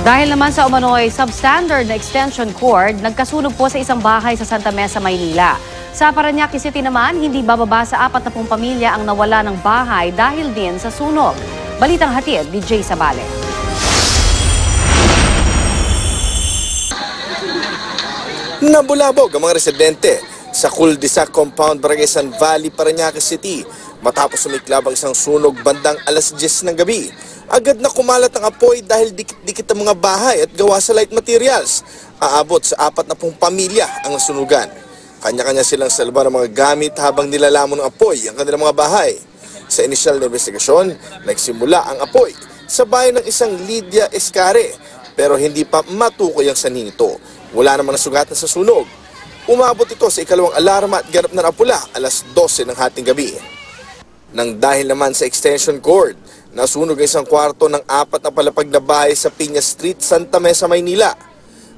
Dahil naman sa umano'y substandard na extension cord, nagkasunog po sa isang bahay sa Santa Mesa, Maynila. Sa Parañaque City naman, hindi bababa sa 40 pamilya ang nawala ng bahay dahil din sa sunog. Balitang hatid ni Jay Sabale. Nabulabog ang mga residente sa Cul-de-Sac Compound, Barangay San Valley, Parañaque City matapos sumiklab ang isang sunog bandang alas 10 ng gabi. Agad na kumalat ang apoy dahil dikit-dikit ang mga bahay at gawa sa light materials. Aabot sa 40 pamilya ang nasunugan. Kanya-kanya silang salba ng mga gamit habang nilalamon ng apoy ang kanilang mga bahay. Sa inisyal na investigasyon, nagsimula ang apoy sa bahay ng isang Lydia Escare pero hindi pa matukoy ang sanhi nito. Wala namang nasugatan sa sunog. Umabot ito sa ikalawang alarma at ganap na napula alas 12 ng hating gabi. Nang dahil naman sa extension cord, nasunog ang isang kwarto ng 4 na palapag na bahay sa Piña Street, Santa Mesa, Maynila.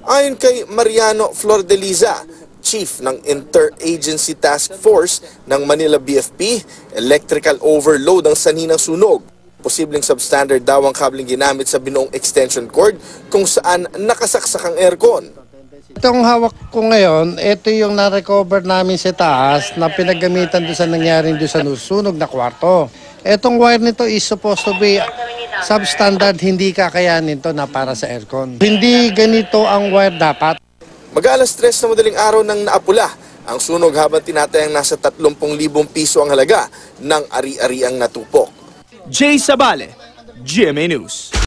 Ayon kay Mariano Flordeliza, Chief ng Interagency Task Force ng Manila BFP, electrical overload ang sanhi ng sunog. Posibleng substandard daw ang kabling ginamit sa binuong extension cord kung saan nakasaksak ang aircon. Itong hawak ko ngayon, ito yung na-recover namin sa taas na pinagamitan doon sa nangyaring doon sa sunog na kwarto. Itong wire nito is supposed to be substandard, hindi kakayanin to na para sa aircon. Hindi ganito ang wire dapat. Mag-alas 3 na madaling araw nang naapula ang sunog habang tinatayang nasa 30,000 piso ang halaga ng ari-ariang natupok. Jay Sabale, GMA News.